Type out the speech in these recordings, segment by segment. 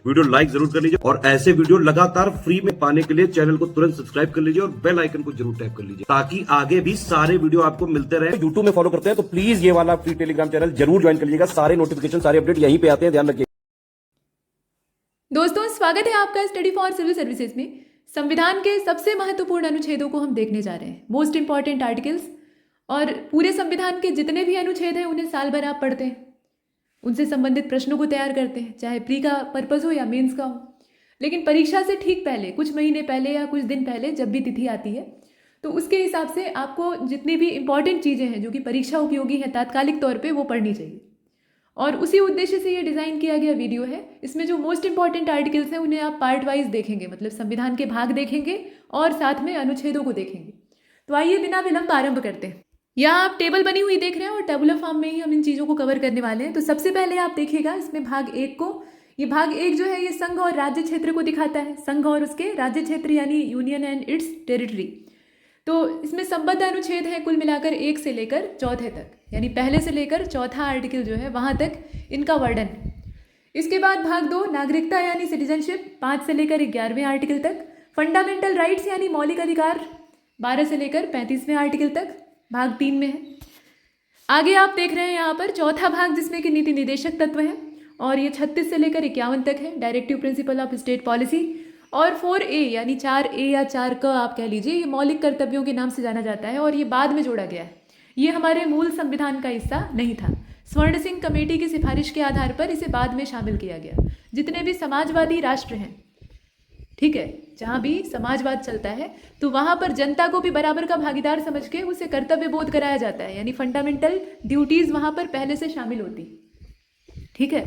Video like जरूर कर लीजिए और ऐसे वीडियो लगातार फ्री में पाने के लिए चैनल को तुरंत सब्सक्राइब कर लीजिए और बेल आइकन को जरूर टैप कर लीजिए ताकि आगे भी सारे वीडियो आपको मिलते रहे। यूट्यूब में फॉलो करते हैं तो प्लीज ये वाला फ्री टेलीग्राम चैनल जरूर ज्वाइन कर लीजिएगा। सारे नोटिफिकेशन सारे अपडेट यहीं पे आते हैं, ध्यान रखिए। दोस्तों, स्वागत है आपका स्टडी फॉर सिविल सर्विसेज में। संविधान के सबसे महत्वपूर्ण अनुच्छेदों को हम देखने जा रहे हैं, मोस्ट इंपॉर्टेंट आर्टिकल्स। और पूरे संविधान के जितने भी अनुच्छेद हैं उन्हें साल भर आप पढ़ते हैं, उनसे संबंधित प्रश्नों को तैयार करते हैं, चाहे प्री का पर्पस हो या मेंस का हो। लेकिन परीक्षा से ठीक पहले, कुछ महीने पहले या कुछ दिन पहले जब भी तिथि आती है, तो उसके हिसाब से आपको जितनी भी इंपॉर्टेंट चीज़ें हैं जो कि परीक्षा उपयोगी हैं तात्कालिक तौर पे, वो पढ़नी चाहिए। और उसी उद्देश्य से ये डिज़ाइन किया गया वीडियो है। इसमें जो मोस्ट इंपॉर्टेंट आर्टिकल्स हैं उन्हें आप पार्ट वाइज देखेंगे, मतलब संविधान के भाग देखेंगे और साथ में अनुच्छेदों को देखेंगे। तो आइए बिना विलंब आरंभ करते हैं। यहाँ आप टेबल बनी हुई देख रहे हैं और टेबुलर फॉर्म में ही हम इन चीज़ों को कवर करने वाले हैं। तो सबसे पहले आप देखिएगा इसमें भाग एक को। ये भाग एक जो है ये संघ और राज्य क्षेत्र को दिखाता है, संघ और उसके राज्य क्षेत्र यानी यूनियन एंड इट्स टेरिटरी। तो इसमें संबद्ध अनुच्छेद है कुल मिलाकर 1 से लेकर 4 तक, यानी पहले से लेकर चौथा आर्टिकल जो है वहाँ तक इनका वर्णन। इसके बाद भाग 2 नागरिकता यानी सिटीजनशिप 5 से लेकर 11वें आर्टिकल तक। फंडामेंटल राइट्स यानी मौलिक अधिकार 12 से लेकर 35वें आर्टिकल तक भाग 3 में है। आगे आप देख रहे हैं यहाँ पर चौथा भाग जिसमें कि नीति निदेशक तत्व है और ये 36 से लेकर 51 तक है, directive principle of state policy. और 4A यानी 4A या 4 आप कह लीजिए, ये मौलिक कर्तव्यों के नाम से जाना जाता है और ये बाद में जोड़ा गया है। ये हमारे मूल संविधान का हिस्सा नहीं था। स्वर्ण सिंह कमेटी की सिफारिश के आधार पर इसे बाद में शामिल किया गया। जितने भी समाजवादी राष्ट्र हैं, ठीक है, जहाँ भी समाजवाद चलता है तो वहाँ पर जनता को भी बराबर का भागीदार समझ के उसे कर्तव्य बोध कराया जाता है, यानी फंडामेंटल ड्यूटीज़ वहाँ पर पहले से शामिल होती, ठीक है।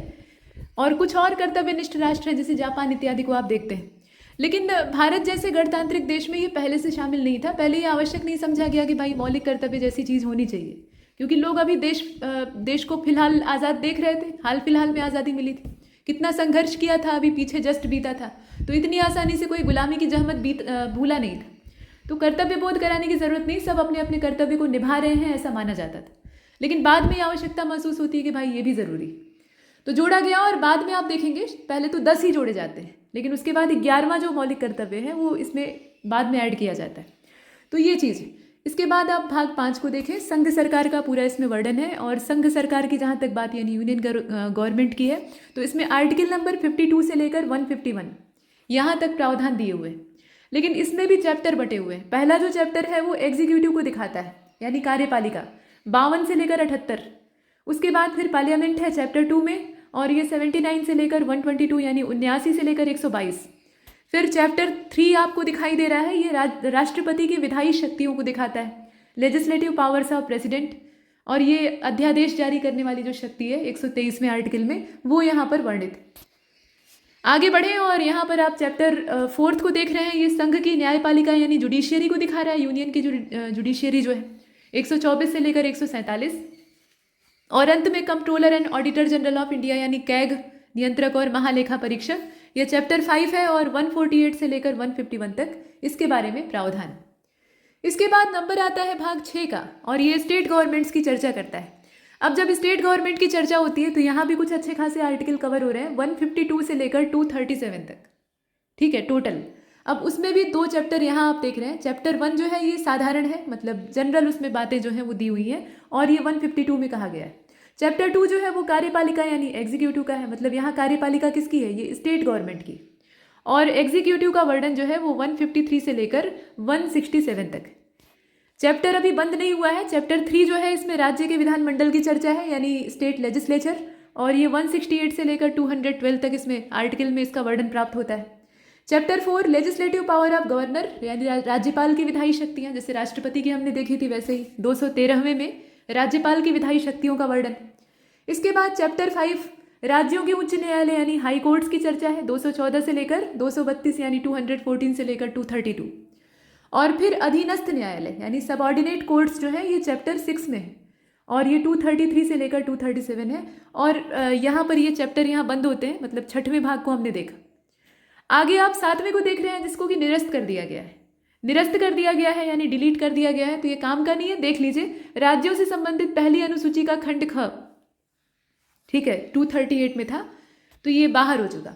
और कुछ और कर्तव्यनिष्ठ राष्ट्र हैं जैसे जापान इत्यादि को आप देखते हैं। लेकिन भारत जैसे गणतांत्रिक देश में ये पहले से शामिल नहीं था। पहले ये आवश्यक नहीं समझा गया कि भाई मौलिक कर्तव्य जैसी चीज़ होनी चाहिए, क्योंकि लोग अभी देश को फिलहाल आज़ाद देख रहे थे। हाल फिलहाल में आज़ादी मिली थी, कितना संघर्ष किया था, अभी पीछे जस्ट बीता था। तो इतनी आसानी से कोई गुलामी की जहमत भूला नहीं था। तो कर्तव्य बोध कराने की ज़रूरत नहीं, सब अपने अपने कर्तव्य को निभा रहे हैं, ऐसा माना जाता था। लेकिन बाद में ये आवश्यकता महसूस होती है कि भाई ये भी ज़रूरी, तो जोड़ा गया। और बाद में आप देखेंगे पहले तो 10 ही जोड़े जाते हैं, लेकिन उसके बाद 11वां जो मौलिक कर्तव्य है वो इसमें बाद में ऐड किया जाता है। तो ये चीज़। इसके बाद आप भाग 5 को देखें, संघ सरकार का पूरा इसमें वर्णन है। और संघ सरकार की जहाँ तक बात यानी यूनियन गवर्नमेंट की है, तो इसमें आर्टिकल नंबर 52 से लेकर 151 यहाँ तक प्रावधान दिए हुए हैं। लेकिन इसमें भी चैप्टर बटे हुए हैं। पहला जो चैप्टर है वो एग्जीक्यूटिव को दिखाता है, यानी कार्यपालिका, 52 से लेकर 78। उसके बाद फिर पार्लियामेंट है चैप्टर 2 में, और ये 79 से लेकर 122 यानी 79 से लेकर 122। फिर चैप्टर 3 आपको दिखाई दे रहा है, ये राष्ट्रपति की विधायी शक्तियों को दिखाता है, लेजिस्लेटिव पावर्स ऑफ प्रेसिडेंट। और ये अध्यादेश जारी करने वाली जो शक्ति है 123वें आर्टिकल में, वो यहाँ पर वर्णित। आगे बढ़े और यहाँ पर आप चैप्टर 4 को देख रहे हैं, ये संघ की न्यायपालिका यानी जुडिशियरी को दिखा रहा है, यूनियन की जुडिशियरी जो है 124 से लेकर 147। और अंत में controller and auditor general of India यानी कैग, नियंत्रक और महालेखा परीक्षक, यह चैप्टर 5 है और 148 से लेकर 151 तक इसके बारे में प्रावधान। इसके बाद नंबर आता है भाग 6 का, और ये स्टेट गवर्नमेंट्स की चर्चा करता है। अब जब स्टेट गवर्नमेंट की चर्चा होती है तो यहाँ भी कुछ अच्छे खासे आर्टिकल कवर हो रहे हैं, 152 से लेकर 237 तक, ठीक है, टोटल। अब उसमें भी 2 चैप्टर यहाँ आप देख रहे हैं। चैप्टर 1 जो है ये साधारण है, मतलब जनरल उसमें बातें जो हैं वो दी हुई हैं, और ये 152 में कहा गया है। चैप्टर 2 जो है वो कार्यपालिका यानी एग्जीक्यूटिव का है, मतलब यहाँ कार्यपालिका किसकी है, ये स्टेट गवर्नमेंट की। और एग्जीक्यूटिव का वर्णन जो है वो 153 से लेकर 167 तक। चैप्टर अभी बंद नहीं हुआ है। चैप्टर 3 जो है इसमें राज्य के विधानमंडल की चर्चा है, यानी स्टेट लेजिस्लेचर, और ये 168 से लेकर 212 तक इसमें आर्टिकल में इसका वर्णन प्राप्त होता है। Chapter 4 legislative power of governor यानी राज्यपाल की विधायी शक्तियाँ, जैसे राष्ट्रपति की हमने देखी थी वैसे ही 213वें में राज्यपाल की विधायी शक्तियों का वर्णन। इसके बाद चैप्टर 5 राज्यों के उच्च न्यायालय यानी हाई कोर्ट्स की चर्चा है, 214 से लेकर 232 यानी 214 से लेकर 232। और फिर अधीनस्थ न्यायालय यानी सबऑर्डिनेट कोर्ट्स जो है ये चैप्टर 6 में है, और ये 233 से लेकर 237 है। और यहाँ पर ये चैप्टर यहाँ बंद होते हैं, मतलब 6वें भाग को हमने देखा। आगे आप 7वें को देख रहे हैं जिसको कि निरस्त कर दिया गया है। निरस्त कर दिया गया है यानी डिलीट कर दिया गया है, तो ये काम का नहीं है। देख लीजिए, राज्यों से संबंधित पहली अनुसूची का खंड ख, ठीक है, 238 में था, तो ये बाहर हो चुका।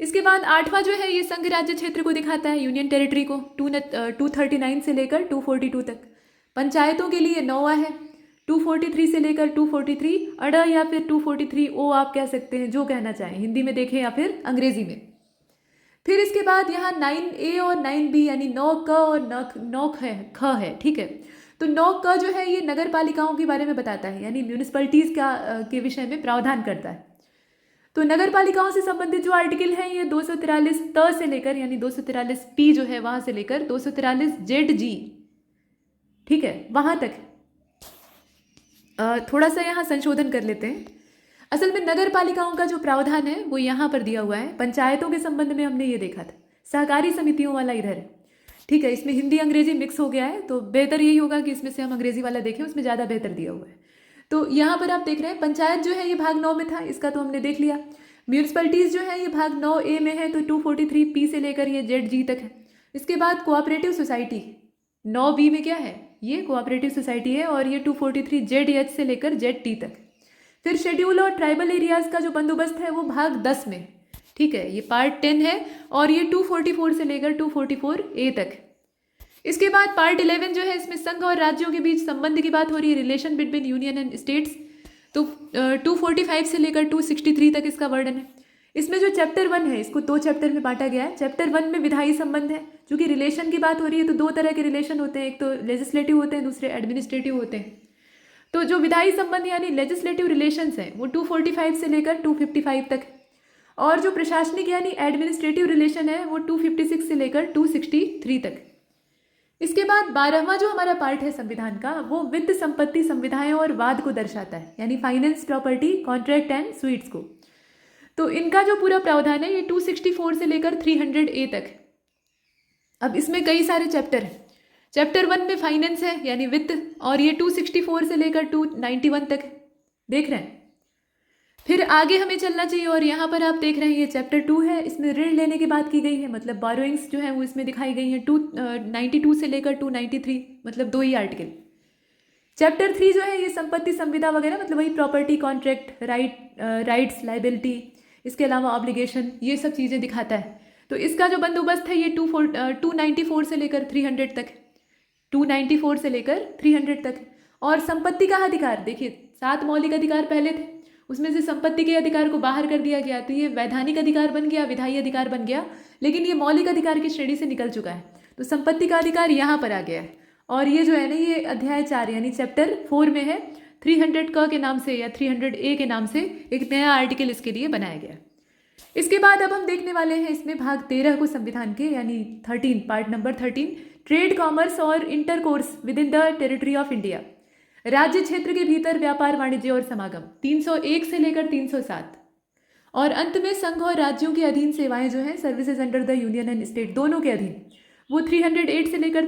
इसके बाद 8वां जो है ये संघ राज्य क्षेत्र को दिखाता है, यूनियन टेरिटरी को, 239 से लेकर 242 तक। पंचायतों के लिए 9वां है, 243 से लेकर 243 अड़ या फिर 243 ओ आप कह सकते हैं, जो कहना चाहें, हिंदी में देखें या फिर अंग्रेजी में। फिर इसके बाद यहाँ 9A और 9B यानी 9 क और 9 ख है, ठीक है। तो 9 क जो है ये नगर पालिकाओं के बारे में बताता है, यानी म्यूनिसिपैलिटीज़ के विषय में प्रावधान करता है। तो नगर पालिकाओं से संबंधित जो आर्टिकल हैं ये 243 त से लेकर यानी 243 पी जो है वहाँ से लेकर 243 ZG, ठीक है, वहाँ तक। थोड़ा सा यहाँ संशोधन कर लेते हैं। असल में नगर पालिकाओं का जो प्रावधान है वो यहाँ पर दिया हुआ है। पंचायतों के संबंध में हमने ये देखा था, सहकारी समितियों वाला इधर है, ठीक है। इसमें हिंदी अंग्रेजी मिक्स हो गया है, तो बेहतर यही होगा कि इसमें से हम अंग्रेजी वाला देखें, उसमें ज़्यादा बेहतर दिया हुआ है। तो यहाँ पर आप देख रहे हैं पंचायत जो है ये भाग 9 में था, इसका तो हमने देख लिया। म्यूनिसिपैलिटीज़ जो है ये भाग 9A में है, तो 243 P से लेकर ये ZG तक है। इसके बाद कोऑपरेटिव सोसाइटी 9B में क्या है, ये कोऑपरेटिव सोसाइटी है, और ये 243 ZH से लेकर ZT तक। फिर शेड्यूल और ट्राइबल एरियाज़ का जो बंदोबस्त है वो भाग 10 में, ठीक है, ये पार्ट 10 है, और ये 244 से लेकर 244A तक। इसके बाद पार्ट 11 जो है इसमें संघ और राज्यों के बीच संबंध की बात हो रही है, relation between union and states. तो 245 से लेकर 263 तक इसका वर्णन है। इसमें जो चैप्टर 1 है इसको 2 चैप्टर में बांटा गया है। चैप्टर 1 में विधायी संबंध है, चूंकि रिलेशन की बात हो रही है तो 2 तरह के रिलेशन होते हैं, एक तो लेजिस्लेटिव होते हैं, दूसरे एडमिनिस्ट्रेटिव होते हैं। तो जो विधायी संबंध यानी लेजिस्लेटिव रिलेशंस हैं वो 245 से लेकर 255 तक, और जो प्रशासनिक यानी एडमिनिस्ट्रेटिव रिलेशन है वो 256 से लेकर 263 तक। इसके बाद 12वां जो हमारा पार्ट है संविधान का वो वित्त, संपत्ति, संविधाएं और वाद को दर्शाता है, यानी finance, property, contract and sweets को। तो इनका जो पूरा प्रावधान है ये 264 से लेकर 300A तक। अब इसमें कई सारे चैप्टर हैं। चैप्टर 1 में फाइनेंस है यानी वित्त, और ये 264 से लेकर 291 तक देख रहे हैं। फिर आगे हमें चलना चाहिए, और यहाँ पर आप देख रहे हैं ये चैप्टर 2 है, इसमें ऋण लेने की बात की गई है, मतलब बोरोइंग्स जो है वो इसमें दिखाई गई हैं 292 से लेकर 293, मतलब 2 ही आर्टिकल। चैप्टर 3 जो है ये संपत्ति, संविदा वगैरह, मतलब वही प्रॉपर्टी, कॉन्ट्रैक्ट, राइट्स, लाइबिलिटी, इसके अलावा ऑब्लिगेशन, ये सब चीज़ें दिखाता है। तो इसका जो बंदोबस्त है ये 294 से लेकर 300 तक, 294 से लेकर 300 तक। और संपत्ति का अधिकार देखिए, 7 मौलिक अधिकार पहले थे, उसमें से संपत्ति के अधिकार को बाहर कर दिया गया, तो ये वैधानिक अधिकार बन गया, विधायी अधिकार बन गया, लेकिन ये मौलिक अधिकार की श्रेणी से निकल चुका है। तो संपत्ति का अधिकार यहाँ पर आ गया है, और ये जो है ना ये अध्याय 4 यानी चैप्टर 4 में है। 300 क के नाम से या 300A के नाम से एक नया आर्टिकल इसके लिए बनाया गया। इसके बाद अब हम देखने वाले हैं इसमें भाग 13 को संविधान के, यानी 13, पार्ट नंबर 13, ट्रेड, कॉमर्स और intercourse with in the territory of India, राज्य क्षेत्र के भीतर व्यापार, वाणिज्य और समागम, 301 से लेकर 307। और अंत में संघ और राज्यों के अधीन सेवाएं जो हैं, services under the union and state, दोनों के अधीन, वो 308 से लेकर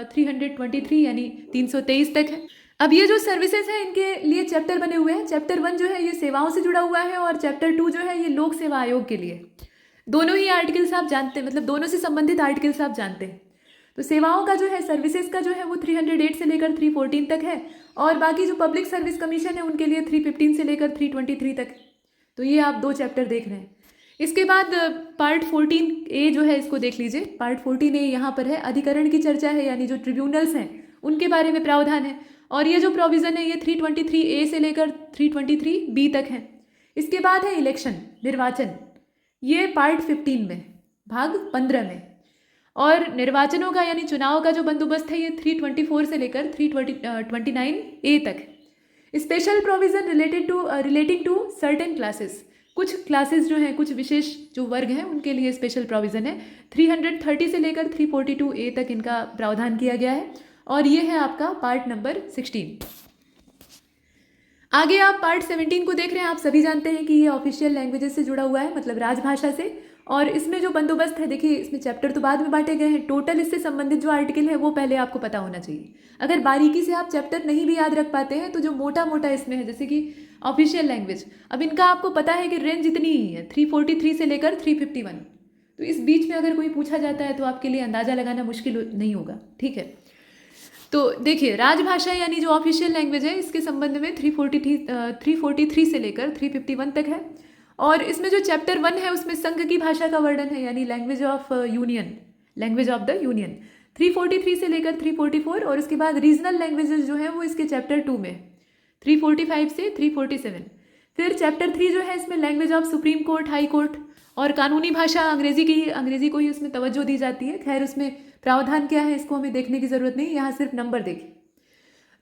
323 यानी 323 तक है। अब ये जो सर्विसेज हैं इनके लिए चैप्टर बने हुए हैं। चैप्टर 1 जो है ये सेवाओं से जुड़ा हुआ है, और चैप्टर 2 जो है ये लोक सेवा आयोग के लिए। दोनों ही आर्टिकल्स आप जानते हैं, मतलब दोनों से संबंधित आर्टिकल्स आप जानते हैं। तो सेवाओं का जो है, सर्विसेज का जो है वो 308 से लेकर 314 तक है, और बाकी जो पब्लिक सर्विस कमीशन है उनके लिए 315 से लेकर 323 तक। तो ये आप 2 चैप्टर देख रहे हैं। इसके बाद पार्ट 14A जो है इसको देख लीजिए। पार्ट 14A यहाँ पर है, अधिकरण की चर्चा है, यानी जो ट्रिब्यूनल्स हैं उनके बारे में प्रावधान है, और ये जो प्रोविज़न है ये 323A से लेकर 323B तक है। इसके बाद है इलेक्शन, निर्वाचन, ये पार्ट 15 में, भाग 15 में। और निर्वाचनों का यानी चुनाव का जो बंदोबस्त है ये 324 से लेकर 329A तक। Special provision relating to certain classes, कुछ क्लासेस जो हैं, कुछ विशेष जो वर्ग हैं उनके लिए स्पेशल प्रोविज़न है। 330 से लेकर 342A तक इनका प्रावधान किया गया है, और ये है आपका पार्ट नंबर 16। आगे आप पार्ट 17 को देख रहे हैं। आप सभी जानते हैं कि ये ऑफिशियल लैंग्वेजेस से जुड़ा हुआ है, मतलब राजभाषा से। और इसमें जो बंदोबस्त है, देखिए इसमें चैप्टर तो बाद में बांटे गए हैं, टोटल इससे संबंधित जो आर्टिकल है वो पहले आपको पता होना चाहिए। अगर बारीकी से आप चैप्टर नहीं भी याद रख पाते हैं तो जो मोटा मोटा इसमें है, जैसे कि ऑफिशियल लैंग्वेज, अब इनका आपको पता है कि रेंज इतनी ही है, 343 से लेकर 351। तो इस बीच में अगर कोई पूछा जाता है तो आपके लिए अंदाज़ा लगाना मुश्किल नहीं होगा, ठीक है। तो देखिए, राजभाषा यानी जो ऑफिशियल लैंग्वेज है इसके संबंध में 343 से लेकर 351 तक है। और इसमें जो चैप्टर 1 है उसमें संघ की भाषा का वर्णन है, यानी language of union, language of the union, 343 से लेकर 344। और उसके बाद रीजनल लैंग्वेजेस जो हैं वो इसके चैप्टर 2 में 345 से 347। फिर चैप्टर 3 जो है इसमें language of supreme court, high court और कानूनी भाषा अंग्रेजी को ही उसमें तवज्जो दी जाती है। खैर उसमें प्रावधान क्या है इसको हमें देखने की ज़रूरत नहीं, यहाँ सिर्फ नंबर देखें।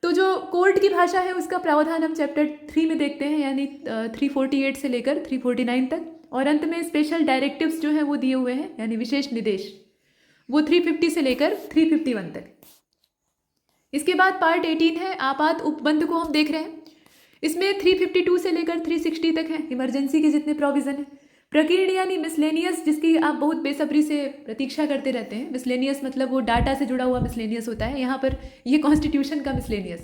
तो जो कोर्ट की भाषा है उसका प्रावधान हम चैप्टर 3 में देखते हैं, यानी 348 से लेकर 349 तक। और अंत में स्पेशल डायरेक्टिव्स जो हैं वो दिए हुए हैं, यानी विशेष निर्देश, वो 350 से लेकर 351 तक। इसके बाद पार्ट 18 है, आपात उपबंध को हम देख रहे हैं। इसमें 352 से लेकर 360 तक है इमरजेंसी के जितने प्रोविज़न हैं। प्रकीर्ण यानी मिसलेनियस, जिसकी आप बहुत बेसब्री से प्रतीक्षा करते रहते हैं। मिसलेनियस मतलब वो डाटा से जुड़ा हुआ मिसलेनियस होता है, यहाँ पर ये कॉन्स्टिट्यूशन का मिसलेनियस।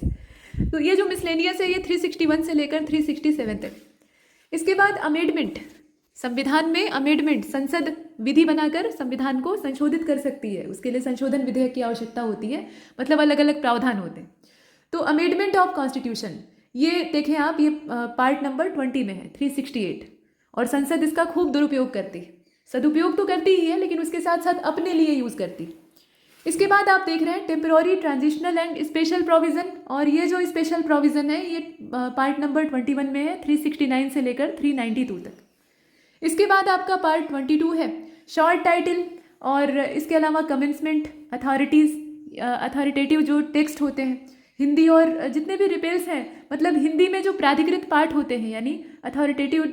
तो ये जो मिसलेनियस है ये 361 से लेकर 367 तक। इसके बाद अमेंडमेंट, संविधान में अमेंडमेंट, संसद विधि बनाकर संविधान को संशोधित कर सकती है, उसके लिए संशोधन विधेयक की आवश्यकता होती है, मतलब अलग अलग प्रावधान होते हैं। तो अमेंडमेंट ऑफ कॉन्स्टिट्यूशन ये देखें आप, ये पार्ट नंबर 20 में है, 368। और संसद इसका खूब दुरुपयोग करती है, सदुपयोग तो करती ही है लेकिन उसके साथ साथ अपने लिए यूज़ करती। इसके बाद आप देख रहे हैं temporary, transitional and special provision. और ये जो स्पेशल प्रोविज़न है ये पार्ट नंबर 21 में है, 369 से लेकर 392 तक। इसके बाद आपका पार्ट 22 है, शॉर्ट टाइटल। और इसके अलावा कमेंसमेंट, अथॉरिटेटिव जो टेक्स्ट होते हैं, हिंदी और जितने भी रिपेल्स हैं, मतलब हिंदी में जो प्राधिकृत पाठ होते हैं यानी अथॉरिटेटिव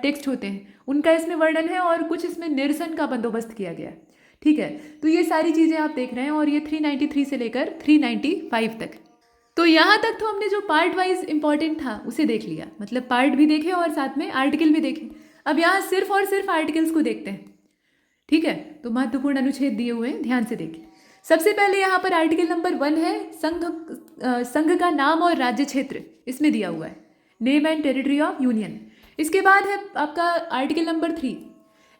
टेक्स्ट होते हैं, उनका इसमें वर्णन है और कुछ इसमें निरसन का बंदोबस्त किया गया है। ठीक है, तो ये सारी चीज़ें आप देख रहे हैं और ये 393 से लेकर 395 तक। तो यहाँ तक तो हमने जो पार्ट वाइज इंपॉर्टेंट था उसे देख लिया, मतलब पार्ट भी देखे और साथ में आर्टिकल भी देखे। अब यहाँ सिर्फ और सिर्फ आर्टिकल्स को देखते हैं। ठीक है, तो महत्वपूर्ण अनुच्छेद दिए हुए हैं, ध्यान से देखिए। सबसे पहले यहाँ पर आर्टिकल नंबर 1 है, संघ का नाम और राज्य क्षेत्र इसमें दिया हुआ है, name and territory of union. इसके बाद है आपका आर्टिकल नंबर 3,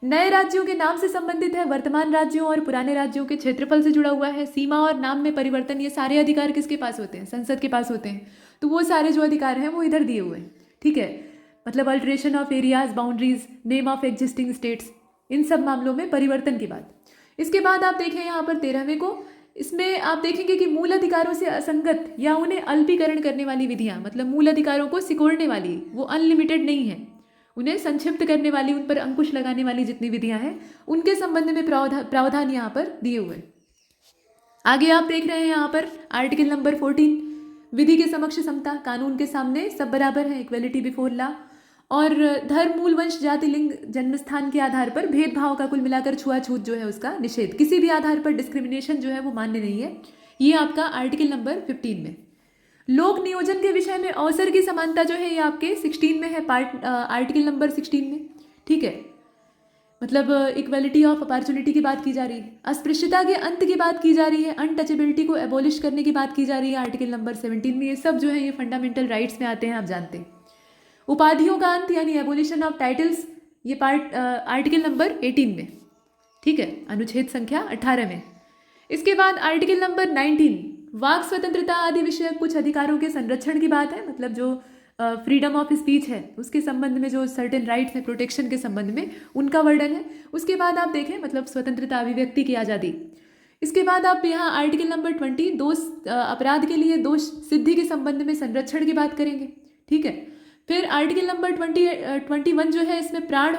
नए राज्यों के नाम से संबंधित है, वर्तमान राज्यों और पुराने राज्यों के क्षेत्रफल से जुड़ा हुआ है, सीमा और नाम में परिवर्तन, ये सारे अधिकार किसके पास होते हैं? संसद के पास होते हैं। तो वो सारे जो अधिकार हैं वो इधर दिए हुए हैं। ठीक है, मतलब alteration of areas, boundaries, name of existing states, इन सब मामलों में परिवर्तन की बात। इसके बाद आप देखें यहाँ पर 13वें को, इसमें आप देखेंगे कि मूल अधिकारों से असंगत या उन्हें अल्पीकरण करने वाली विधियाँ, मतलब मूल अधिकारों को सिकोड़ने वाली, वो अनलिमिटेड नहीं है, उन्हें संक्षिप्त करने वाली, उन पर अंकुश लगाने वाली जितनी विधियाँ हैं उनके संबंध में प्रावधान यहाँ पर दिए हुए। आगे आप देख रहे हैं यहाँ पर आर्टिकल नंबर 14, विधि के समक्ष समता, कानून के सामने सब बराबर हैं, इक्वेलिटी बिफोर लॉ। और धर्म, मूल, वंश, जाति, लिंग, जन्मस्थान के आधार पर भेदभाव का, कुल मिलाकर छुआछूत जो है उसका निषेध, किसी भी आधार पर डिस्क्रिमिनेशन जो है वो मान्य नहीं है। ये आपका आर्टिकल नंबर 15 में। लोक नियोजन के विषय में अवसर की समानता जो है ये आपके 16 में है, आर्टिकल नंबर 16 में। ठीक है, मतलब इक्वलिटी ऑफ अपॉर्चुनिटी की बात की जा रही है, अस्पृश्यता के अंत की बात की जा रही है, अनटचेबिलिटी को एबॉलिश करने की बात की जा रही है आर्टिकल नंबर 17 में। ये सब जो है ये फंडामेंटल राइट्स में आते हैं, आप जानते हैं। उपाधियों का अंत यानी एबोलिशन ऑफ टाइटल्स, ये पार्ट आर्टिकल नंबर 18 में। ठीक है, अनुच्छेद संख्या 18 में। इसके बाद आर्टिकल नंबर 19, वाक स्वतंत्रता आदि विषय कुछ अधिकारों के संरक्षण की बात है, मतलब जो फ्रीडम ऑफ स्पीच है उसके संबंध में जो सर्टेन राइट्स हैं प्रोटेक्शन के संबंध में, उनका वर्णन है। उसके बाद आप देखें मतलब स्वतंत्रता, अभिव्यक्ति की आज़ादी। इसके बाद आप यहाँ आर्टिकल नंबर 20, दोष अपराध के लिए दोष सिद्धि के संबंध में संरक्षण की बात करेंगे। ठीक है, फिर आर्टिकल नंबर 21 जो है इसमें प्राण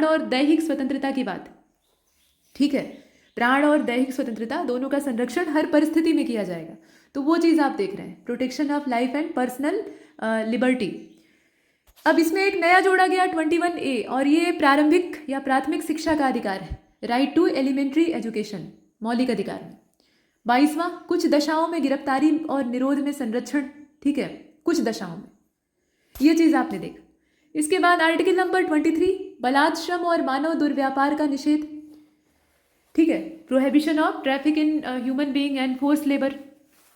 और दैहिक स्वतंत्रता की बात। ठीक है, प्राण और दैहिक स्वतंत्रता दोनों का संरक्षण हर परिस्थिति में किया जाएगा, तो वो चीज़ आप देख रहे हैं, protection of life and personal liberty. अब इसमें एक नया जोड़ा गया 21A, और ये प्रारंभिक या प्राथमिक शिक्षा का अधिकार है, राइट टू एलिमेंट्री एजुकेशन, मौलिक अधिकार में। 22वां, कुछ दशाओं में गिरफ्तारी और निरोध में संरक्षण। ठीक है, कुछ दशाओं में, ये चीज़ आपने देखा। इसके बाद आर्टिकल नंबर 23, बलात्श्रम और मानव दुर्व्यापार का निषेध। ठीक है, prohibition of traffic in human being and force labour,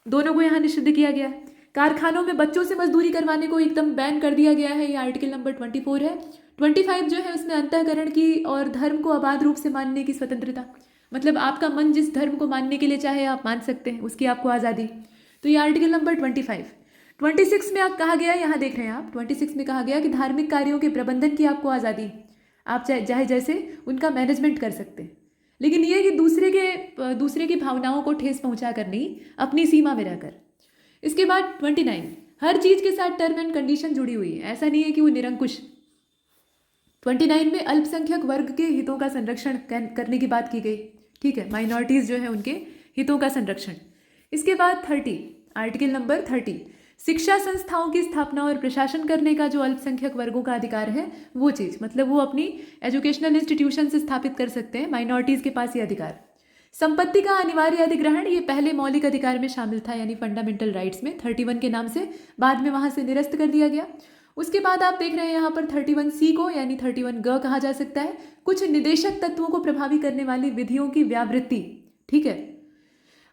दोनों को यहाँ निषिद्ध किया गया है। कारखानों में बच्चों से मजदूरी करवाने को एकदम बैन कर दिया गया है, ये आर्टिकल नंबर 24 है। 25 जो है उसमें अंतःकरण की और धर्म को अबाध रूप से मानने की स्वतंत्रता, मतलब आपका मन जिस धर्म को मानने के लिए चाहे आप मान सकते हैं, उसकी आपको आज़ादी। तो ये आर्टिकल नंबर 25। 26 में आप कहा गया, यहाँ देख रहे हैं आप, 26 में कहा गया कि धार्मिक कार्यों के प्रबंधन की आपको आज़ादी, आप चाहे जैसे उनका मैनेजमेंट कर सकते हैं, लेकिन ये कि दूसरे की भावनाओं को ठेस पहुंचा कर नहीं, अपनी सीमा में रहकर। इसके बाद 29, हर चीज़ के साथ टर्म एंड कंडीशन जुड़ी हुई है, ऐसा नहीं है कि वो निरंकुश। 29 में अल्पसंख्यक वर्ग के हितों का संरक्षण करने की बात की गई, ठीक है, माइनॉरिटीज़ जो है उनके हितों का संरक्षण। इसके बाद 30, आर्टिकल नंबर 30, शिक्षा संस्थाओं की स्थापना और प्रशासन करने का जो अल्पसंख्यक वर्गों का अधिकार है वो चीज़, मतलब वो अपनी एजुकेशनल इंस्टीट्यूशन से स्थापित कर सकते हैं, माइनॉरिटीज़ के पास ये अधिकार। संपत्ति का अनिवार्य अधिग्रहण, ये पहले मौलिक अधिकार में शामिल था, यानी फंडामेंटल राइट्स में, 31 के नाम से, बाद में वहाँ से निरस्त कर दिया गया। उसके बाद आप देख रहे हैं यहाँ पर 31C को, यानी 31G कहा जा सकता है, कुछ निदेशक तत्वों को प्रभावी करने वाली विधियों की व्यावृत्ति, ठीक है।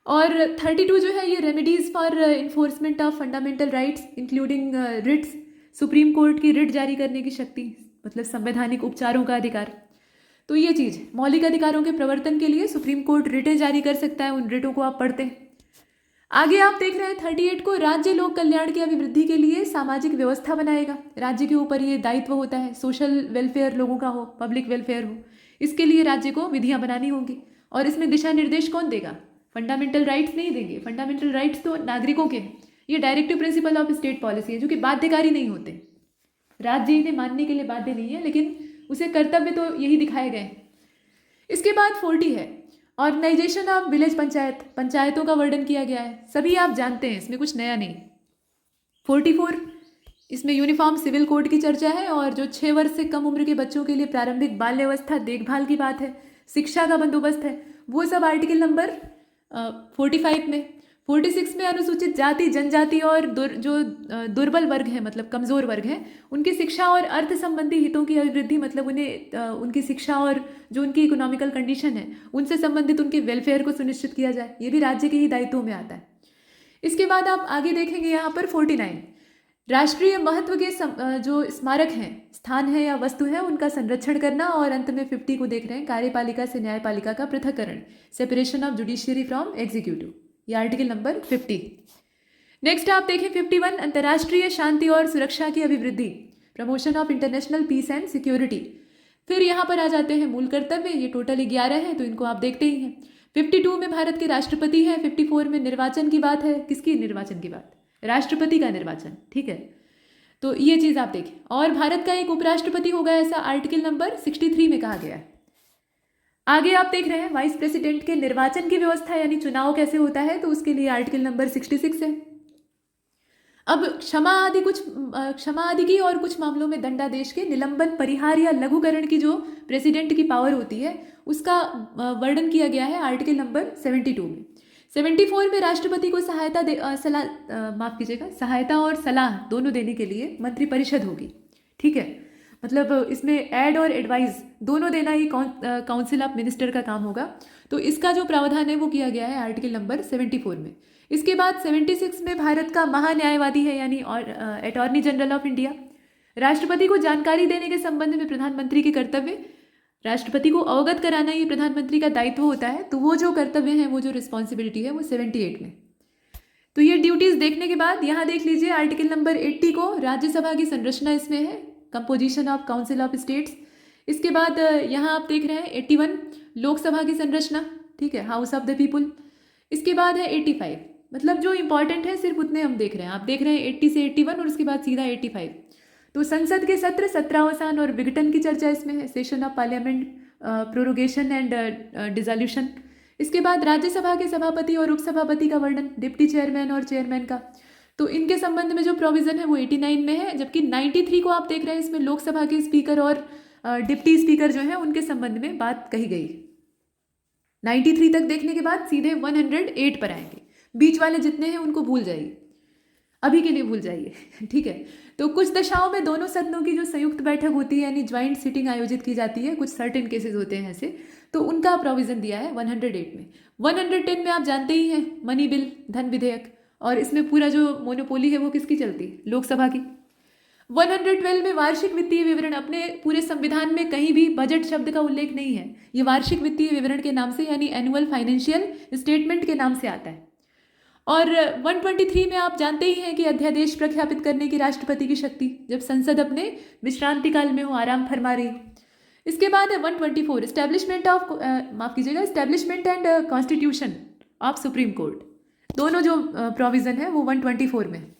और 32 जो है ये remedies for enforcement of fundamental rights including writs, Supreme Court की रिट जारी करने की शक्ति, मतलब संवैधानिक उपचारों का अधिकार। तो ये चीज़, मौलिक अधिकारों के प्रवर्तन के लिए सुप्रीम कोर्ट रिटें जारी कर सकता है, उन रिटों को आप पढ़ते हैं। आगे आप देख रहे हैं 38 को, राज्य लोक कल्याण की अभिवृद्धि के लिए सामाजिक व्यवस्था बनाएगा, राज्य के ऊपर ये दायित्व होता है, सोशल वेलफेयर लोगों का हो, पब्लिक वेलफेयर हो, इसके लिए राज्य को विधियाँ बनानी होंगी। और इसमें दिशा निर्देश कौन देगा? फंडामेंटल राइट्स नहीं देंगे, फंडामेंटल राइट्स तो नागरिकों के हैं, ये directive principle of state policy है जो कि बाध्यकारी नहीं होते, राज्य इन्हें मानने के लिए बाध्य नहीं है, लेकिन उसे कर्तव्य तो यही दिखाए गए। इसके बाद 40 है, ऑर्गेनाइजेशन ऑफ विलेज पंचायत, पंचायतों का वर्णन किया गया है, सभी आप जानते हैं, इसमें कुछ नया नहीं। 44, इसमें यूनिफॉर्म सिविल कोड की चर्चा है, और जो 6 वर्ष से कम उम्र के बच्चों के लिए प्रारंभिक बाल्यावस्था देखभाल की बात है, शिक्षा का बंदोबस्त है, वो सब आर्टिकल नंबर 45 में। 46 में अनुसूचित जाति, जनजाति और जो दुर्बल वर्ग है, मतलब कमज़ोर वर्ग है, उनकी शिक्षा और अर्थ संबंधी हितों की अभिवृद्धि, मतलब उन्हें उनकी शिक्षा और जो उनकी इकोनॉमिकल कंडीशन है उनसे संबंधित उनके वेलफेयर को सुनिश्चित किया जाए, ये भी राज्य के ही दायित्वों में आता है। इसके बाद आप आगे देखेंगे यहाँ पर 49, राष्ट्रीय महत्व के जो स्मारक हैं, स्थान है या वस्तु है, उनका संरक्षण करना। और अंत में 50 को देख रहे हैं, कार्यपालिका से न्यायपालिका का पृथक्करण, separation of judiciary from executive, ये आर्टिकल नंबर 50। नेक्स्ट आप देखें 51, अंतर्राष्ट्रीय शांति और सुरक्षा की अभिवृद्धि, promotion of international peace and security. फिर यहाँ पर आ जाते हैं मूल कर्तव्य, ये टोटल 11 हैं, तो इनको आप देखते ही हैं। 52 में भारत के राष्ट्रपति हैं, 54 में निर्वाचन की बात है, किसकी निर्वाचन की बात? राष्ट्रपति का निर्वाचन, ठीक है, तो ये चीज़ आप देखें। और भारत का एक उपराष्ट्रपति होगा, ऐसा आर्टिकल नंबर 63 में कहा गया है। आगे आप देख रहे हैं वाइस प्रेसिडेंट के निर्वाचन की व्यवस्था, यानी चुनाव कैसे होता है, तो उसके लिए आर्टिकल नंबर 66 है। अब क्षमा आदि की और कुछ मामलों में दंडादेश के निलंबन, परिहार या लघुकरण की जो प्रेसिडेंट की पावर होती है उसका वर्णन किया गया है आर्टिकल नंबर 72 में। 74 में राष्ट्रपति को सहायता और सलाह दोनों देने के लिए मंत्रिपरिषद होगी, ठीक है, मतलब इसमें एड और एडवाइस दोनों देना ही काउंसिल ऑफ मिनिस्टर का काम होगा। तो इसका जो प्रावधान है वो किया गया है आर्टिकल नंबर 74 में। इसके बाद 76 में भारत का महान्यायवादी है, यानी अटॉर्नी जनरल ऑफ इंडिया। राष्ट्रपति को जानकारी देने के संबंध में प्रधानमंत्री के कर्तव्य, राष्ट्रपति को अवगत कराना ये प्रधानमंत्री का दायित्व होता है, तो वो जो कर्तव्य है, वो जो रिस्पॉन्सिबिलिटी है, वो 78 में। तो ये ड्यूटीज देखने के बाद यहाँ देख लीजिए आर्टिकल नंबर 80 को, राज्यसभा की संरचना इसमें है, composition of council of states. इसके बाद यहाँ आप देख रहे हैं 81 लोकसभा की संरचना, ठीक है, हाउस ऑफ द पीपुल। इसके बाद है 85, मतलब जो इंपॉर्टेंट है सिर्फ उतने हम देख रहे हैं। आप देख रहे हैं 80 से 81 और उसके बाद सीधा 85। तो संसद के सत्र, सत्रावसान और विघटन की चर्चा इसमें है, session of parliament, prorogation and dissolution. इसके बाद राज्यसभा के सभापति और उपसभापति का वर्णन, डिप्टी चेयरमैन और चेयरमैन का, तो इनके संबंध में जो प्रोविजन है वो 89 में है। जबकि 93 को आप देख रहे हैं, इसमें लोकसभा के स्पीकर और डिप्टी स्पीकर जो है उनके संबंध में बात कही गई। 93 तक देखने के बाद सीधे 108 पर आएंगे, बीच वाले जितने हैं उनको भूल जाइए, अभी के लिए भूल जाइए, ठीक है। तो कुछ दशाओं में दोनों सदनों की जो संयुक्त बैठक होती है, यानी ज्वाइंट सिटिंग आयोजित की जाती है, कुछ सर्टेन केसेस होते हैं ऐसे, तो उनका प्रोविजन दिया है 108 में। 110 में आप जानते ही हैं, मनी बिल, धन विधेयक, और इसमें पूरा जो मोनोपोली है वो किसकी चलती है? लोकसभा की। 112 में वार्षिक वित्तीय विवरण, अपने पूरे संविधान में कहीं भी बजट शब्द का उल्लेख नहीं है, ये वार्षिक वित्तीय विवरण के नाम से, यानी एनुअल फाइनेंशियल स्टेटमेंट के नाम से आता है। और 123 में आप जानते ही हैं कि अध्यादेश प्रख्यापित करने की राष्ट्रपति की शक्ति, जब संसद अपने विश्रांति काल में हो, आराम फरमा रही। इसके बाद है 124 establishment and constitution of supreme court. दोनों जो प्रोविजन है वो 124 में।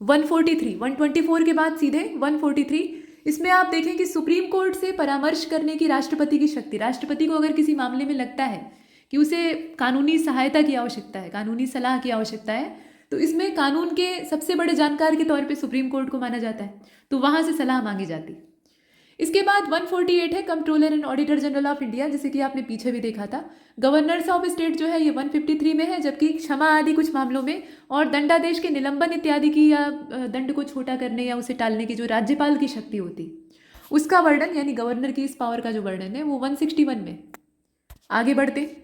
124 के बाद सीधे 143, इसमें आप देखें कि सुप्रीम कोर्ट से परामर्श करने की राष्ट्रपति की शक्ति। राष्ट्रपति को अगर किसी मामले में लगता है कि उसे कानूनी सहायता की आवश्यकता है, कानूनी सलाह की आवश्यकता है, तो इसमें कानून के सबसे बड़े जानकार के तौर पे सुप्रीम कोर्ट को माना जाता है, तो वहाँ से सलाह मांगी जाती। इसके बाद 148 है controller and auditor general of India, जैसे कि आपने पीछे भी देखा था। गवर्नर्स ऑफ स्टेट जो है ये 153 में है, जबकि क्षमा आदि कुछ मामलों में और दंडादेश के निलंबन इत्यादि की या दंड को छोटा करने या उसे टालने की जो राज्यपाल की शक्ति होती, उसका वर्णन यानी गवर्नर की इस पावर का जो वर्णन है वो 161 में। आगे बढ़ते,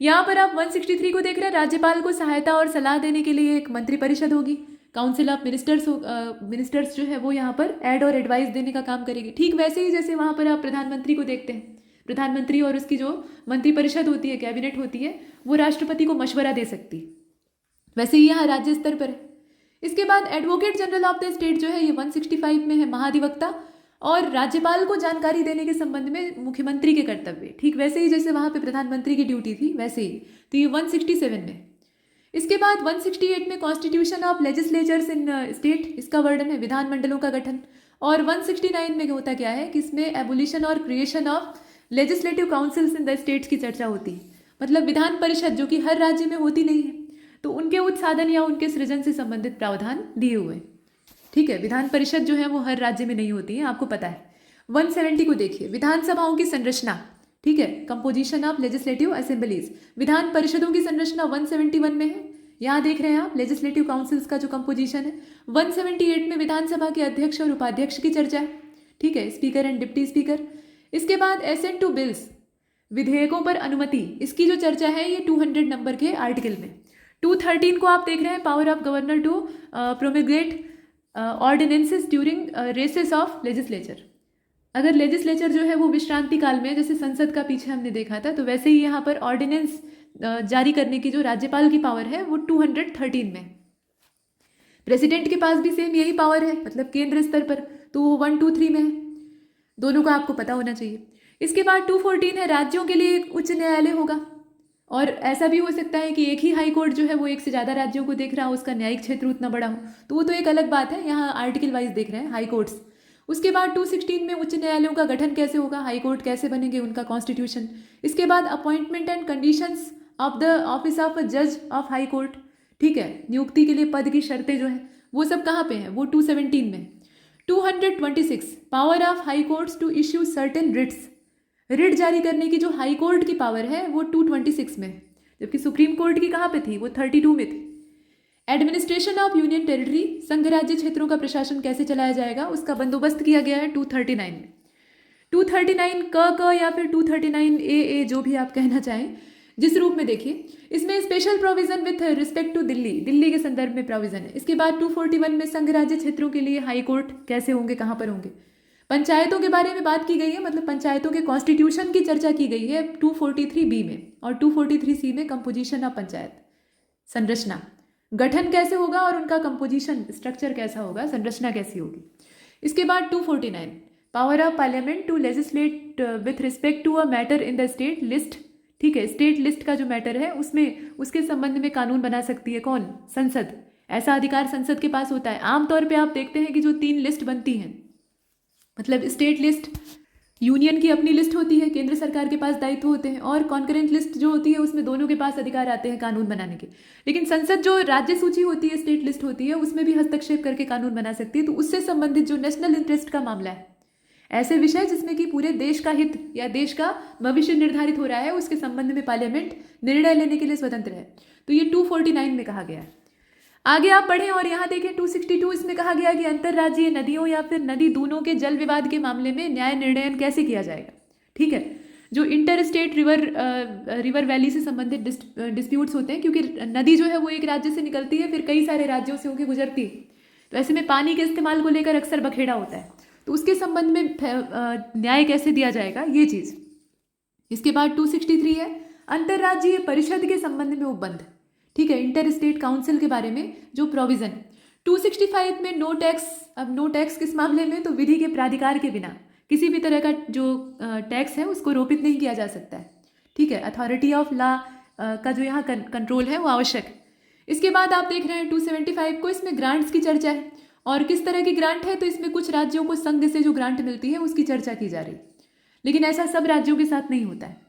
यहाँ पर आप 163 को देख रहे हैं। राज्यपाल को सहायता और सलाह देने के लिए एक मंत्रिपरिषद होगी, काउंसिल ऑफ मिनिस्टर्स जो है वो यहाँ पर ऐड और एडवाइस देने का काम करेगी। ठीक वैसे ही जैसे वहाँ पर आप प्रधानमंत्री को देखते हैं, प्रधानमंत्री और उसकी जो मंत्रिपरिषद होती है, कैबिनेट होती है, वो राष्ट्रपति को मशवरा दे सकती है, वैसे ही यहाँ राज्य स्तर पर है। इसके बाद advocate general of the state जो है ये 165 में है, महाधिवक्ता और राज्यपाल को जानकारी देने के संबंध में मुख्यमंत्री के कर्तव्य। ठीक वैसे ही जैसे वहाँ पे प्रधानमंत्री की ड्यूटी थी वैसे ही, तो ये 167 में। इसके बाद 168 में constitution of legislatures in state, इसका वर्णन है, विधानमंडलों का गठन। और 169 में होता क्या है कि इसमें एबोलिशन और creation of legislative councils in the states की चर्चा होती है। मतलब विधान परिषद जो कि हर राज्य में होती नहीं है, तो उनके उत्साधन या उनके सृजन से संबंधित प्रावधान दिए हुए। ठीक है, विधान परिषद जो है वो हर राज्य में नहीं होती है, आपको पता है। 170 को देखिए, विधानसभाओं की संरचना, ठीक है, कंपोजिशन ऑफ लेजिस्लेटिव असेंबलीज, विधान परिषदों की संरचना 171 में है। यहाँ देख रहे हैं आप लेजिस्लेटिव काउंसिल्स का जो कंपोजिशन है। 178 में विधानसभा के अध्यक्ष और उपाध्यक्ष की चर्चा है, ठीक है, स्पीकर एंड डिप्टी स्पीकर। इसके बाद एसेंट टू बिल्स, विधेयकों पर अनुमति, इसकी जो चर्चा है ये 200 नंबर के आर्टिकल में। 213 को आप देख रहे हैं, power of governor to promulgate ordinances during recess of legislature. अगर लेजिस्लेचर जो है वो विश्रांति काल में, जैसे संसद का पीछे हमने देखा था, तो वैसे ही यहाँ पर ऑर्डिनेंस जारी करने की जो राज्यपाल की पावर है वो 213 में। प्रेसिडेंट के पास भी सेम यही पावर है, मतलब केंद्र स्तर पर, तो वो 123 में है। दोनों का आपको पता होना चाहिए। इसके बाद 214 है, राज्यों के लिए एक उच्च न्यायालय होगा। और ऐसा भी हो सकता है कि एक ही हाई कोर्ट जो है वो एक से ज़्यादा राज्यों को देख रहा हो, उसका न्यायिक क्षेत्र उतना बड़ा हो, तो वो तो एक अलग बात है। यहाँ आर्टिकल वाइज देख रहे हैं हाई कोर्ट्स। उसके बाद 216 में उच्च न्यायालयों का गठन कैसे होगा, हाई कोर्ट कैसे बनेंगे, उनका कॉन्स्टिट्यूशन। इसके बाद appointment and conditions of the office of जज ऑफ हाई कोर्ट, ठीक है, नियुक्ति के लिए पद की शर्तें जो है वो सब कहाँ पे हैं, वो 217 में। 226 power of high courts to issue certain writs, writ जारी करने की जो हाई कोर्ट की पावर है वो 226 में, जबकि सुप्रीम कोर्ट की कहाँ पे थी, वो 32 में थी। एडमिनिस्ट्रेशन ऑफ यूनियन टेरिटरी, संघ राज्य क्षेत्रों का प्रशासन कैसे चलाया जाएगा, उसका बंदोबस्त किया गया है 239 में। 239 क या फिर 239 ए जो भी आप कहना चाहें, जिस रूप में देखिए, इसमें special provision with respect to Delhi के संदर्भ में प्रोविजन है। इसके बाद 241 में संघ राज्य क्षेत्रों के लिए हाई कोर्ट कैसे होंगे, कहाँ पर होंगे। पंचायतों के बारे में बात की गई है, मतलब पंचायतों के कॉन्स्टिट्यूशन की चर्चा की गई है 243 में, और 243 में कंपोजिशन ऑफ पंचायत, संरचना, गठन कैसे होगा और उनका कंपोजिशन स्ट्रक्चर कैसा होगा, संरचना कैसी होगी। इसके बाद 249 power of parliament to legislate with respect to a matter in the state list, ठीक है, स्टेट लिस्ट का जो मैटर है उसमें उसके संबंध में कानून बना सकती है कौन, संसद। ऐसा अधिकार संसद के पास होता है। आमतौर पर आप देखते हैं कि जो 3 लिस्ट बनती हैं, मतलब स्टेट लिस्ट, यूनियन की अपनी लिस्ट होती है, केंद्र सरकार के पास दायित्व होते हैं, और कॉन्करेंट लिस्ट जो होती है उसमें दोनों के पास अधिकार आते हैं कानून बनाने के। लेकिन संसद जो राज्य सूची होती है, स्टेट लिस्ट होती है, उसमें भी हस्तक्षेप करके कानून बना सकती है। तो उससे संबंधित जो नेशनल इंटरेस्ट का मामला है, ऐसे विषय जिसमें कि पूरे देश का हित या देश का भविष्य निर्धारित हो रहा है, उसके संबंध में पार्लियामेंट निर्णय लेने के लिए स्वतंत्र है। तो ये 249 में कहा गया है। आगे आप पढ़ें और यहाँ देखें 262, इसमें कहा गया कि अंतर्राज्यीय नदियों या फिर नदी दूनों के जल विवाद के मामले में न्याय निर्णयन कैसे किया जाएगा, ठीक है। जो इंटर स्टेट रिवर वैली से संबंधित डिस्प्यूट्स होते हैं, क्योंकि नदी जो है वो एक राज्य से निकलती है, फिर कई सारे राज्यों से होकर गुजरती है, तो ऐसे में पानी के इस्तेमाल को लेकर अक्सर बखेड़ा होता है, तो उसके संबंध में न्याय कैसे दिया जाएगा, ये चीज़। इसके बाद 263 है अंतर्राज्यीय परिषद के संबंध में उपबंध, ठीक है, इंटर स्टेट काउंसिल के बारे में जो प्रोविज़न 265 में नो टैक्स। अब नो टैक्स किस मामले में, तो विधि के प्राधिकार के बिना किसी भी तरह का जो टैक्स है उसको रोपित नहीं किया जा सकता है। ठीक है, अथॉरिटी ऑफ लॉ का जो यहाँ कंट्रोल है वो आवश्यक है। इसके बाद आप देख रहे हैं 275 को, इसमें ग्रांट्स की चर्चा है और किस तरह की ग्रांट है, तो इसमें कुछ राज्यों को संघ से जो ग्रांट मिलती है उसकी चर्चा की जा रही, लेकिन ऐसा सब राज्यों के साथ नहीं होता है।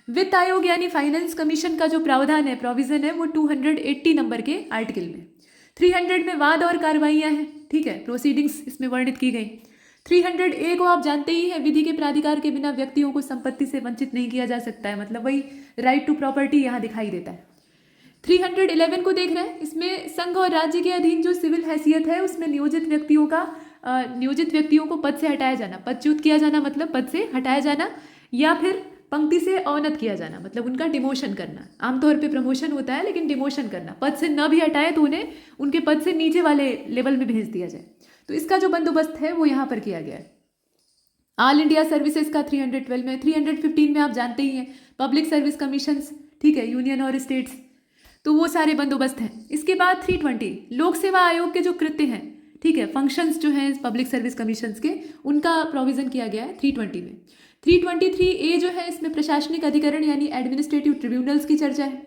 वित्त आयोग यानी फाइनेंस कमीशन का जो प्रावधान है, प्रोविजन है, वो 280 नंबर के आर्टिकल में। 300 में वाद और कार्रवाइयाँ हैं, ठीक है, प्रोसीडिंग्स इसमें वर्णित की गई। 300A को आप जानते ही हैं, विधि के प्राधिकार के बिना व्यक्तियों को संपत्ति से वंचित नहीं किया जा सकता है, मतलब वही राइट टू प्रॉपर्टी यहाँ दिखाई देता है। 311 को देख रहे हैं, इसमें संघ और राज्य के अधीन जो सिविल हैसियत है उसमें नियोजित व्यक्तियों को पद से हटाया जाना, पदच्युत किया जाना मतलब पद से हटाया जाना, या फिर पंक्ति से अवनत किया जाना मतलब उनका डिमोशन करना। आमतौर पे प्रमोशन होता है, लेकिन डिमोशन करना, पद से न भी हटाए तो उन्हें उनके पद से नीचे वाले लेवल में भेज दिया जाए। तो इसका जो बंदोबस्त है वो यहाँ पर किया गया है। ऑल इंडिया सर्विसेज का 312 में। 315 में आप जानते ही हैं पब्लिक सर्विस कमीशंस, ठीक है, यूनियन और स्टेट्स, तो वो सारे बंदोबस्त हैं। इसके बाद 320 लोक सेवा आयोग के जो कृत्य हैं, ठीक है, फंक्शंस जो हैं पब्लिक सर्विस कमीशंस के, उनका प्रोविजन किया गया है 320 में। 323A जो है इसमें प्रशासनिक अधिकरण यानी एडमिनिस्ट्रेटिव ट्रिब्यूनल्स की चर्चा है।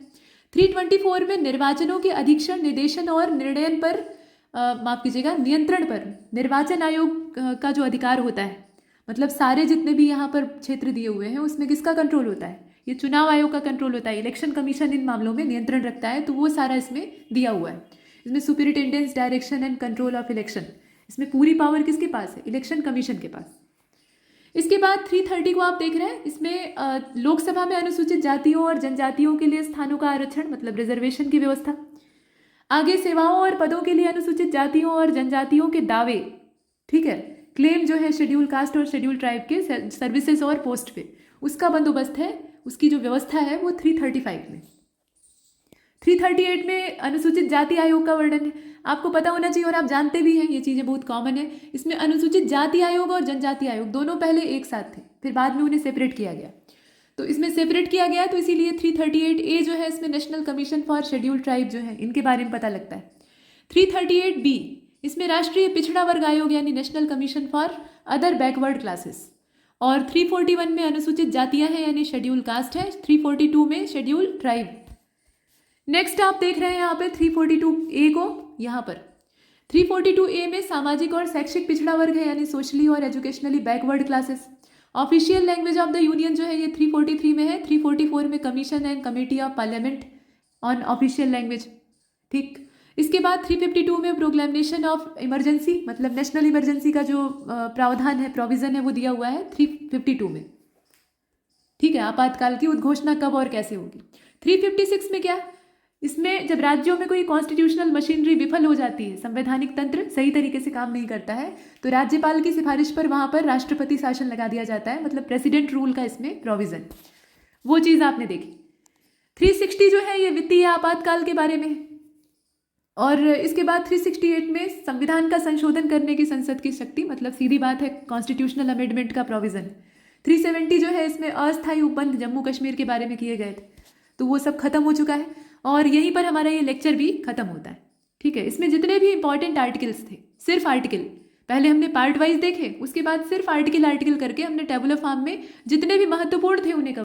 324 में निर्वाचनों के अधीक्षण, निर्देशन और निर्णयन पर नियंत्रण पर निर्वाचन आयोग का जो अधिकार होता है, मतलब सारे जितने भी यहाँ पर क्षेत्र दिए हुए हैं उसमें किसका कंट्रोल होता है, ये चुनाव आयोग का कंट्रोल होता है। इलेक्शन कमीशन इन मामलों में नियंत्रण रखता है, तो वो सारा इसमें दिया हुआ है। इसमें superintendence, direction and control of election, इसमें पूरी पावर किसके पास है, इलेक्शन कमीशन के पास। इसके बाद 330 को आप देख रहे हैं, इसमें लोकसभा में अनुसूचित जातियों और जनजातियों के लिए स्थानों का आरक्षण मतलब रिजर्वेशन की व्यवस्था। आगे सेवाओं और पदों के लिए अनुसूचित जातियों और जनजातियों के दावे, ठीक है, क्लेम जो है शेड्यूल कास्ट और शेड्यूल ट्राइब के सर्विसेज और पोस्ट पे, उसका बंदोबस्त है, उसकी जो व्यवस्था है वो 335 में। 338 में अनुसूचित जाति आयोग का वर्णन है। आपको पता होना चाहिए और आप जानते भी हैं, ये चीज़ें बहुत कॉमन है। इसमें अनुसूचित जाति आयोग और जनजाति आयोग दोनों पहले एक साथ थे, फिर बाद में उन्हें सेपरेट किया गया, तो इसमें सेपरेट किया गया, तो इसीलिए 338A जो है इसमें national commission for schedule tribe जो है इनके बारे में पता लगता है। 338B इसमें राष्ट्रीय पिछड़ा वर्ग आयोग यानी national commission for other backward classes, और 341 में अनुसूचित जातियां हैं यानी शेड्यूल कास्ट है, 342 में शेड्यूल ट्राइब। नेक्स्ट आप देख रहे हैं यहाँ पे 342A को, यहाँ पर 342A में सामाजिक और शैक्षिक पिछड़ा वर्ग है यानी सोशली और educationally backward classes. Official language of the union जो है ये 343 में है। 344 में commission and committee of parliament on official language, ठीक। इसके बाद 352 में प्रोक्लेमेशन ऑफ इमरजेंसी मतलब नेशनल इमरजेंसी का जो प्रावधान है, प्रोविजन है, वो दिया हुआ है 352 में, ठीक है, आपातकाल की उद्घोषणा कब और कैसे होगी। 356 में क्या, इसमें जब राज्यों में कोई कॉन्स्टिट्यूशनल मशीनरी विफल हो जाती है, संवैधानिक तंत्र सही तरीके से काम नहीं करता है, तो राज्यपाल की सिफारिश पर वहाँ पर राष्ट्रपति शासन लगा दिया जाता है, मतलब प्रेसिडेंट रूल का इसमें प्रोविजन, वो चीज़ आपने देखी। 360 जो है ये वित्तीय आपातकाल के बारे में, और इसके बाद 368 में संविधान का संशोधन करने की संसद की शक्ति, मतलब सीधी बात है कॉन्स्टिट्यूशनल अमेंडमेंट का प्रोविजन। 370 जो है इसमें अस्थायी उपबंध जम्मू कश्मीर के बारे में किए गए थे, तो वो सब खत्म हो चुका है और यहीं पर हमारा ये लेक्चर भी खत्म होता है, ठीक है। इसमें जितने भी इंपॉर्टेंट आर्टिकल्स थे, सिर्फ आर्टिकल, पहले हमने पार्ट वाइज देखे, उसके बाद सिर्फ आर्टिकल करके हमने टेबुलर फॉर्म में जितने भी महत्वपूर्ण थे उन्हें